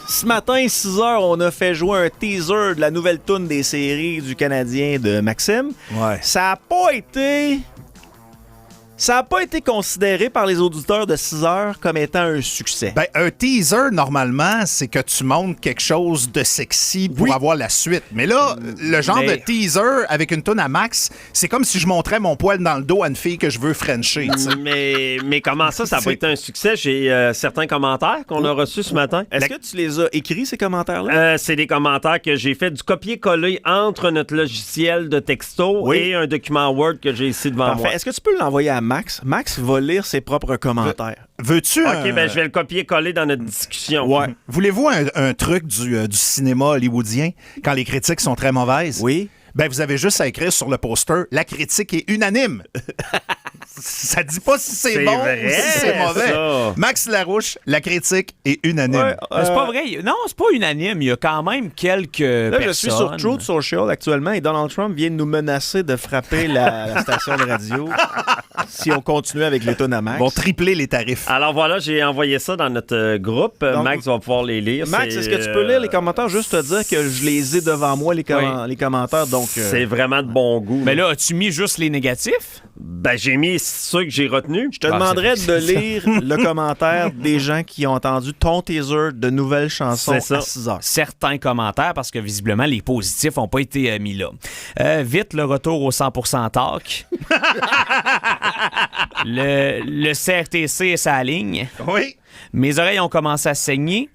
Ce matin, 6 h, on a fait jouer un teaser de la nouvelle toune des séries du Canadien de Maxime. Ouais. Ça a pas été considéré par les auditeurs de 6 h comme étant un succès. Ben, un teaser, normalement, c'est que tu montres quelque chose de sexy pour avoir la suite. Mais là, le genre de teaser avec une toune à Max, c'est comme si je montrais mon poil dans le dos à une fille que je veux frencher. Mais comment ça n'a pas été un succès? J'ai certains commentaires qu'on a reçus ce matin. Est-ce que tu les as écrits, ces commentaires-là? C'est des commentaires que j'ai fait du copier-coller entre notre logiciel de texto et un document Word que j'ai ici devant moi. Est-ce que tu peux l'envoyer à Max? Max va lire ses propres commentaires. Veux-tu OK, ben je vais le copier-coller dans notre discussion. Ouais. Voulez-vous un truc du cinéma hollywoodien quand les critiques sont très mauvaises? Oui. Ben, vous avez juste à écrire sur le poster « La critique est unanime ». Ça dit pas si c'est bon vrai, ou si c'est mauvais. ça. Max Larouche, la critique est unanime. Ouais, C'est pas vrai. Non, c'est pas unanime. Il y a quand même quelques Là, personnes. je suis sur Truth Social actuellement et Donald Trump vient de nous menacer de frapper la station de radio si on continue avec les tonnes à Max. Ils vont tripler les tarifs. Alors voilà, j'ai envoyé ça dans notre groupe. Donc, Max va pouvoir les lire. Max, est-ce que tu peux lire les commentaires? Juste te dire que je les ai devant moi, les commentaires. Donc, c'est vraiment de bon goût. Mais là, as-tu mis juste les négatifs? Ben, j'ai mis ceux que j'ai retenus. je te demanderais de lire le commentaire des gens qui ont entendu ton teaser de nouvelles chansons C'est ça. à 6 h. Certains commentaires, parce que visiblement, les positifs n'ont pas été mis là. Vite, le retour au 100% talk. le CRTC et sa ligne. Oui. Mes oreilles ont commencé à saigner.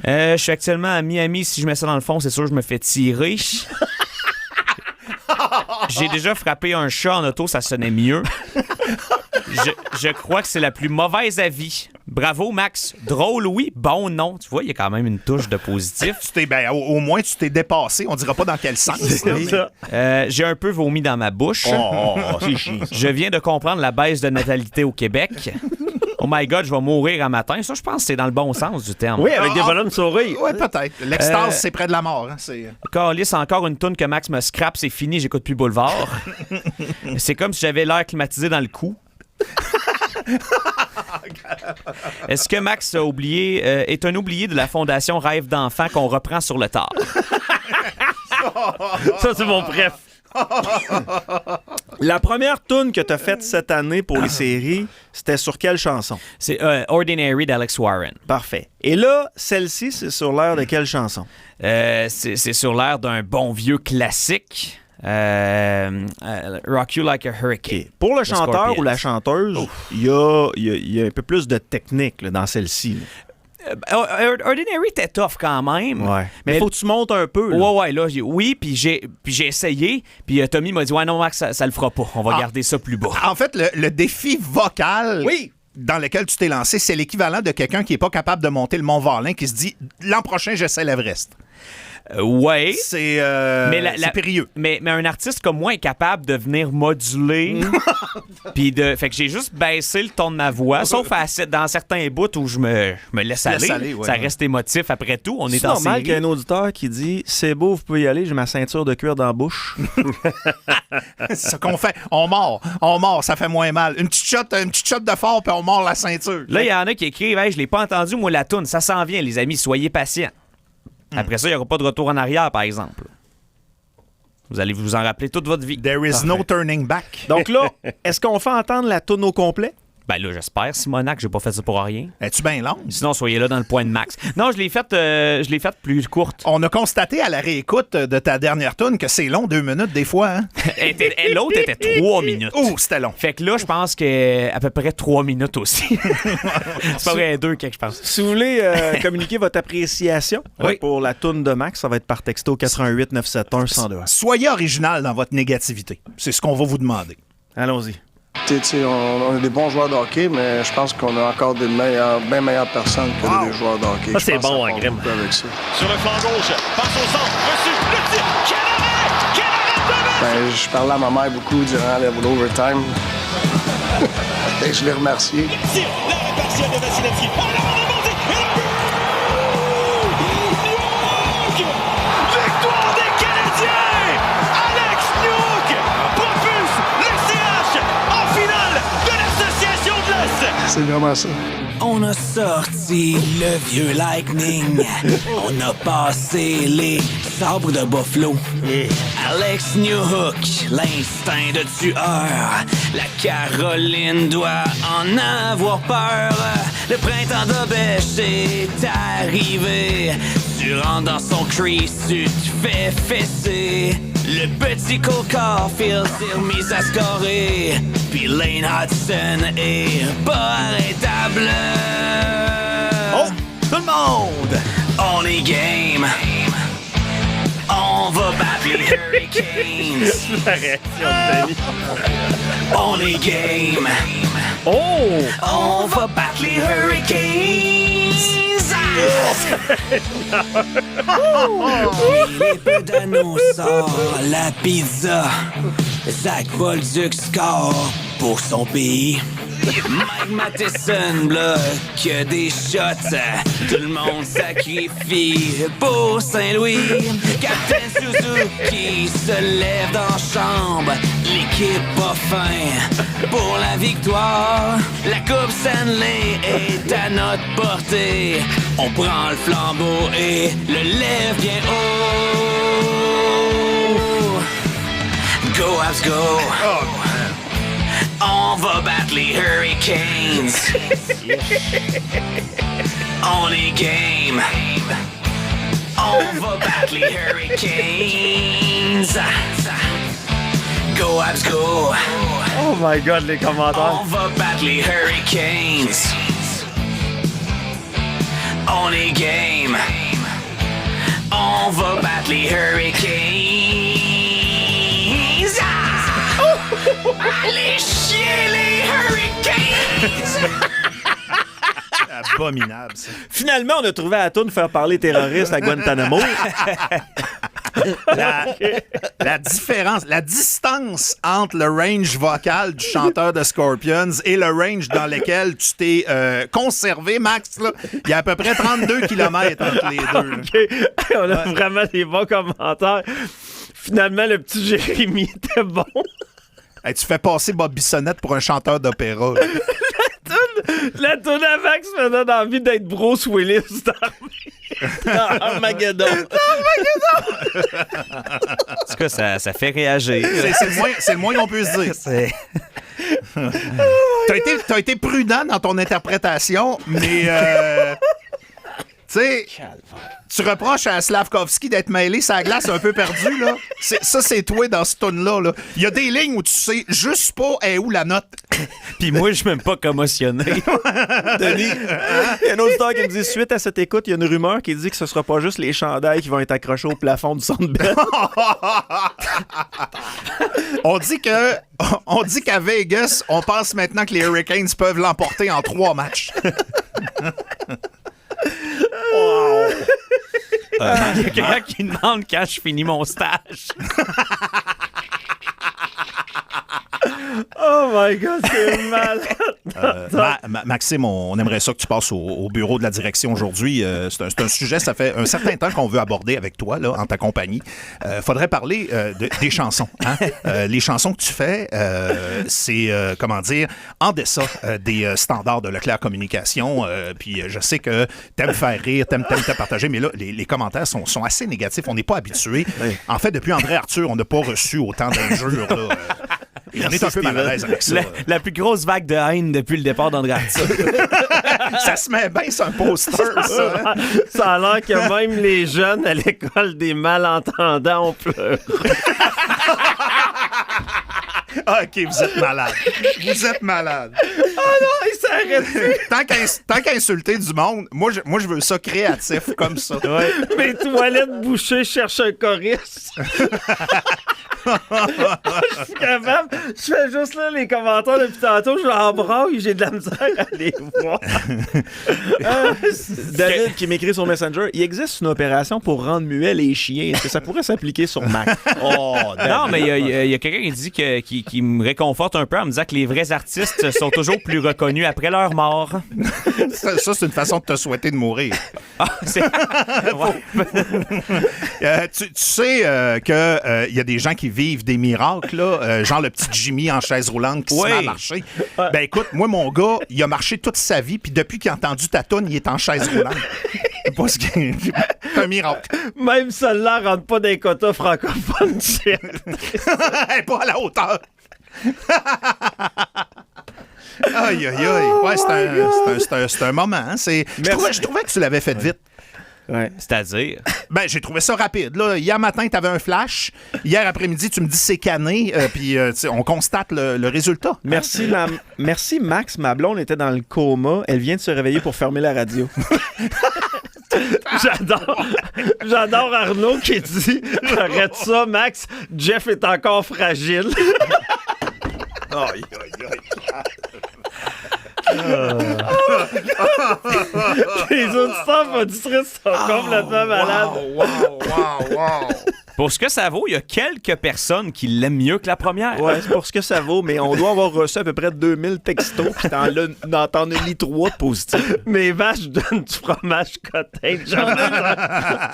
Je suis actuellement à Miami. Si je mets ça dans le fond, c'est sûr que je me fais tirer. J'ai déjà frappé un chat en auto, ça sonnait mieux. Je crois que c'est la plus mauvaise avis. Bravo, Max. Drôle, oui. Bon, non. Tu vois, il y a quand même une touche de positif. Au moins, tu t'es dépassé. On dira pas dans quel sens. J'ai un peu vomi dans ma bouche. c'est chiant. Je viens de comprendre la baisse de natalité au Québec. Oh my God, je vais mourir à matin. Ça, je pense que c'est dans le bon sens du terme. Oui, avec des volumes souris. Oui, peut-être. L'extase, c'est près de la mort. Hein. Carlis, encore une toune que Max me scrape, c'est fini, j'écoute plus Boulevard. C'est comme si j'avais l'air climatisé dans le cou. Est-ce que Max a oublié, est un oublié de la fondation Rêve d'enfant qu'on reprend sur le tard? Ça, c'est mon préf. La première toune que tu as faite cette année pour les séries, c'était sur quelle chanson? C'est Ordinary d'Alex Warren. Parfait. Et là, celle-ci, c'est sur l'air de quelle chanson? C'est sur l'air d'un bon vieux classique. Rock You Like a Hurricane. Okay. Pour le The chanteur Scorpions. ou la chanteuse, il y a un peu plus de technique là, dans celle-ci. Là. Ordinary était tough quand même. Ouais. Mais faut que tu montes un peu. Là. Ouais, là, puis j'ai essayé, puis Tommy m'a dit « Ouais, non, Max, ça le fera pas. On va garder ça plus bas. » En fait, le défi vocal dans lequel tu t'es lancé, c'est l'équivalent de quelqu'un qui est pas capable de monter le Mont-Valin, qui se dit « L'an prochain, j'essaie l'Everest ». Ouais. C'est périlleux. Mais un artiste comme moi est capable de venir moduler. Fait que j'ai juste baissé le ton de ma voix, sauf dans certains bouts où je me laisse aller. Ça reste émotif après tout. On est C'est en normal série. qu'il y ait un auditeur qui dit « C'est beau, vous pouvez y aller, j'ai ma ceinture de cuir dans la bouche. » C'est ce qu'on fait. On mord, ça fait moins mal. Une petite shot de fort, puis on mord la ceinture. Là, il y en a qui écrivent hey, « Je l'ai pas entendu, moi, la toune. Ça s'en vient, les amis. Soyez patients. » Après ça, il n'y aura pas de retour en arrière, par exemple. Vous allez vous en rappeler toute votre vie. There is no turning back. Donc là, est-ce qu'on fait entendre la toune au complet? Ben là, j'espère, Simonac, j'ai pas fait ça pour rien. Es-tu bien longue? Sinon, soyez là dans le point de Max. Non, je l'ai faite plus courte. On a constaté à la réécoute de ta dernière toune que c'est long, 2 minutes des fois. Hein? L'autre était 3 minutes. Oh, c'était long. Fait que là, je pense qu'à peu près 3 minutes aussi. C'est pas vrai, 2 que je pense. Si vous voulez communiquer votre appréciation pour la toune de Max, ça va être par texto 88 971 1021. Soyez original dans votre négativité. C'est ce qu'on va vous demander. Allons-y. On a des bons joueurs de hockey, mais je pense qu'on a encore bien meilleures personnes que des joueurs de hockey. Ça, c'est bon, hein, Grim. Avec ça. Sur le flanc gauche, passe au centre, reçu, le tir, quel arrêt de Messi! Je parlais à ma mère beaucoup durant l'overtime. Et je l'ai remercié. L'arrêt partiel de Vasilevski. Oh, la remontée! Et le but! Victoire des Canadiens! Alex Newhook propulse le CH en finale de l'Association de l'Est! C'est vraiment ça. On On a sorti le vieux Lightning. On a passé les sabres de Buffalo. Alex Newhook, l'instinct de tueur. La Caroline doit en avoir peur. Le printemps de bêche est arrivé. Tu rentres dans son crease, tu te fais fesser. Le petit Cole Caulfield s'est remis à scorer. Puis Lane Hudson est pas arrêtable. Oh, tout le monde! On est game. On va battre les Hurricanes. La réaction de Danny. On est game. Oh! On va battre les Hurricanes. Les Pedano sort la pizza. Zach Bolduc score pour son pays. Mike Matheson bloque des shots. Tout le monde sacrifie pour Saint-Louis. Captain Suzuki se lève dans la chambre. L'équipe a faim pour la victoire. La coupe Stanley est à notre portée. On prend le flambeau et le lève bien haut. Go Habs go! On va battre les Hurricanes. On est game. On va battre les Hurricanes. Go Habs go! Oh my God, les commentaires. On va battre les Hurricanes. On est game. On va battre les Hurricanes. Allez chier les Hurricanes! Abominable, ça. Finalement, on a trouvé à la toune faire parler terroristes à Guantanamo. La différence, la distance entre le range vocal du chanteur de Scorpions et le range dans lequel tu t'es conservé, Max, là, il y a à peu près 32 km entre les deux. OK. On a vraiment des bons commentaires. Finalement, le petit Jérémy était bon. Hey, tu fais passer Bob Bissonnette pour un chanteur d'opéra. La toune à Max me donne envie d'être Bruce Willis dans Armageddon. En tout cas, ça fait réagir. C'est le moins qu'on peut se dire. T'as été prudent dans ton interprétation, mais tu sais, tu reproches à Slavkovski d'être mêlé sa glace un peu perdu, là. Ça, c'est toi dans ce tune-là. Là. Il y a des lignes où tu sais juste pas où la note. Puis moi, je suis même pas commotionné. Denis, il y a un auditeur qui me dit, suite à cette écoute, il y a une rumeur qui dit que ce sera pas juste les chandails qui vont être accrochés au plafond du Centre Bell. On dit qu'à Vegas, on pense maintenant que les Hurricanes peuvent l'emporter en 3 matchs. Wow. Il y a quelqu'un qui demande quand je finis mon stage. Oh my God, c'est malade. Maxime, on aimerait ça que tu passes au bureau de la direction aujourd'hui. C'est un sujet, ça fait un certain temps qu'on veut aborder avec toi, là, en ta compagnie. Faudrait parler des chansons. Hein? Les chansons que tu fais, c'est, comment dire, en deçà des standards de Leclerc Communication. Puis je sais que t'aimes faire rire, t'aimes te partager, mais là, les commentaires sont assez négatifs. On n'est pas habitué. Oui. En fait, depuis André Arthur, on n'a pas reçu autant d'injures. On est un peu mal à l'aise avec ça. La plus grosse vague de haine depuis le départ d'André Arthur. Ça se met bien sur un poster, ça. Hein? Ça a l'air que même les jeunes à l'école des malentendants ont pleuré. OK, vous êtes malade. Vous êtes malade. Oh non, il s'arrête. Tant qu'insulter du monde, moi, je veux ça créatif comme ça. Ouais. Mes toilettes bouchées cherchent un choriste. Je suis capable. Je fais juste là les commentaires depuis tantôt. Je l'embraille, j'ai de la misère à les voir. David qui m'écrit sur Messenger, il existe une opération pour rendre muets les chiens. Est-ce que ça pourrait s'appliquer sur Mac? Non, mais il y a quelqu'un qui dit qui me réconforte un peu en me disant que les vrais artistes sont toujours plus reconnus après leur mort. Ça, c'est une façon de te souhaiter de mourir. Ah, tu sais qu'il y a des gens qui vivre des miracles, là, genre le petit Jimmy en chaise roulante qui se met à marcher. Ben écoute, moi, mon gars, il a marché toute sa vie, puis depuis qu'il a entendu ta toune, il est en chaise roulante. Parce que c'est un miracle. Même celle-là rentre pas dans les quotas francophones. Elle est pas à la hauteur. Aïe, aïe, aïe. Ouais, c'est un moment. Hein. Je trouvais que tu l'avais fait vite. Ouais. C'est-à-dire? Ben, j'ai trouvé ça rapide. Là, hier matin, tu avais un flash. Hier après-midi, tu me dis c'est cané. Puis on constate le résultat. Merci, Merci, Max. Ma blonde était dans le coma. Elle vient de se réveiller pour fermer la radio. J'adore Arnaud qui dit arrête ça, Max. Jeff est encore fragile. Aïe, aïe, aïe. Les auditeurs auditrices sont complètement malades. Wow. Pour ce que ça vaut, il y a quelques personnes qui l'aiment mieux que la première. Ouais, c'est pour ce que ça vaut, mais on doit avoir reçu à peu près 2000 textos, puis t'en as mis 3 de positifs. Mes vaches donnent du fromage cotin.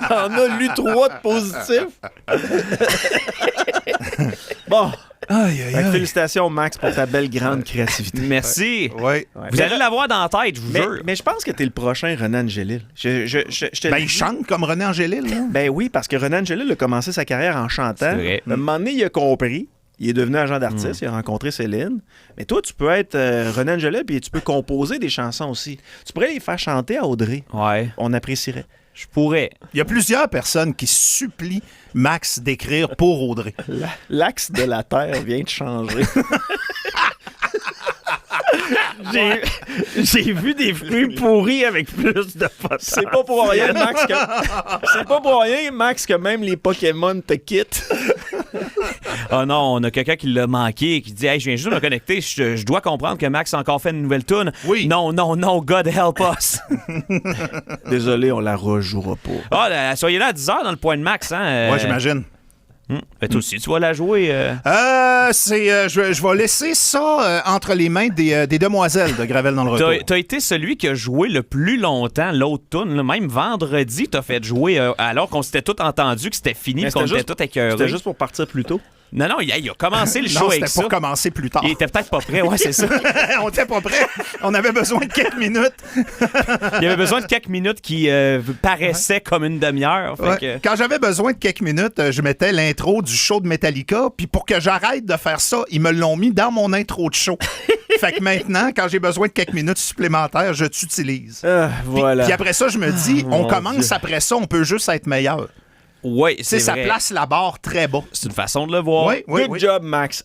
T'en as lu 3 de positifs. Bon. Félicitations, Max, pour ta belle grande créativité. Merci. Ouais. Vous allez l'avoir dans la tête, je vous jure. Mais je pense que t'es le prochain René Angélil. Il chante comme René Angélil. Là. Ben oui, parce que René Angélil a commencé sa carrière en chantant. À un moment donné, il a compris. Il est devenu agent d'artiste, il a rencontré Céline. Mais toi, tu peux être René Angélil et tu peux composer des chansons aussi. Tu pourrais les faire chanter à Audrey. Ouais. On apprécierait. Je pourrais. Il y a plusieurs personnes qui supplient Max d'écrire pour Audrey. L'axe de la Terre vient de changer. J'ai vu des fruits pourris avec plus de potasse. C'est pas pour rien, Max, que même les Pokémon te quittent. Oh non, on a quelqu'un qui l'a manqué, qui dit « Hey, je viens juste de me connecter, je dois comprendre que Max a encore fait une nouvelle toune. » Oui. Non, God help us. Désolé, on la rejouera pas. Ah, soyez là à 10h dans le point de Max, hein? Ouais, j'imagine. Toi aussi, tu vas la jouer? Je vais laisser ça entre les mains des demoiselles de Gravel dans le retour. T'as été celui qui a joué le plus longtemps l'autre tune. Même vendredi, t'as fait jouer alors qu'on s'était tout entendu que c'était fini, qu'on était tout écœurés. C'était juste pour partir plus tôt? Non, il a commencé le show avec ça. C'était pour commencer plus tard. Il était peut-être pas prêt, ouais, c'est ça. On était pas prêt. On avait besoin de quelques minutes. Il y avait besoin de quelques minutes qui paraissaient comme une demi-heure. Quand j'avais besoin de quelques minutes, je mettais l'intro du show de Metallica, puis pour que j'arrête de faire ça, ils me l'ont mis dans mon intro de show. Fait que maintenant, quand j'ai besoin de quelques minutes supplémentaires, je t'utilise. Voilà. Puis après ça, je me dis, on commence après ça, on peut juste être meilleur. Oui, ça place la barre très bas. C'est une façon de le voir. Oui, Good job, Max.